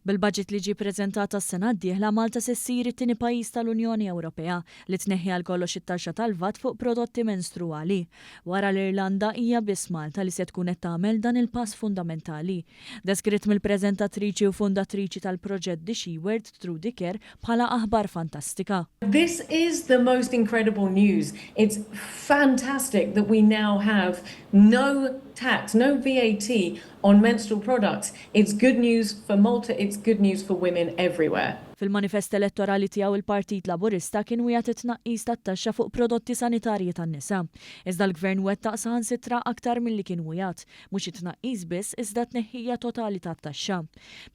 Bil-budget li ġie ppreżentat tas-sena d-dieħla Malta se ssir it-tieni pajjiż tal-Unjoni Ewropea li tneħħi għal kollox it-taxxa tal-VAT fuq prodotti menstruali. Wara l-Irlanda hija biss Malta li se tkun qed tagħmel dan il-pass fundamentali. Deskritt mill-preżentatriċi u fundatriċi tal-proġett Trudy Kerr bħala aħbar fantastika. This is the most incredible news. It's fantastic that we now have no tax, no VAT on menstrual products. It's good news for Malta, it's good news for women everywhere. Fil-manifest elettorali tiegħu il-Partit Laburista kien wieħed it-tnaqqis tat-taxxa fuq prodotti sanitarji tan-nisa. Iżda l-Gvern wettaq saħansitra aktar milli kien wieħed, mhux it-tnaqqis biss iżda t-tneħħija totali tat-taxxa.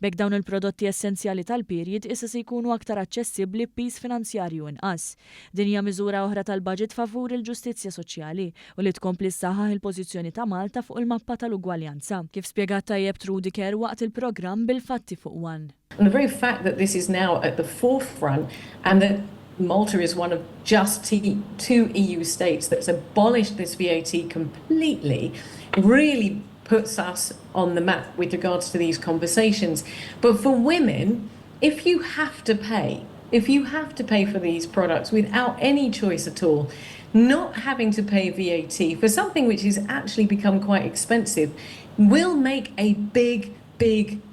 B'hekk dawn il-prodotti essenzjali tal-period issa se jkunu aktar aċċessibbli b'piż finanzjarju inqas. Din hija miżura oħra tal-Budget favur il-ġustizzja soċjali u li tkompli ssaħħaħ il-pożizzjoni ta' Malta fuq il-mappa tal-ugwaljanza. Kif spjegat tajjeb Trudy Kerr waqt il-programm bil-fatti fuq One. And the very fact that this is now at the forefront and that Malta is one of just two EU states that's abolished this VAT completely really puts us on the map with regards to these conversations. But for women, if you have to pay for these products without any choice at all, not having to pay VAT for something which has actually become quite expensive will make a big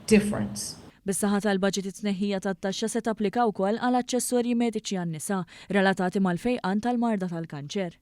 difference. Bis-saħħa tal-budget it-tneħħija tat-taxxa se tapplika wkoll għal aċċessorji mediċi għan-nisa relatati mal-fejqan tal-marda tal-kanċer.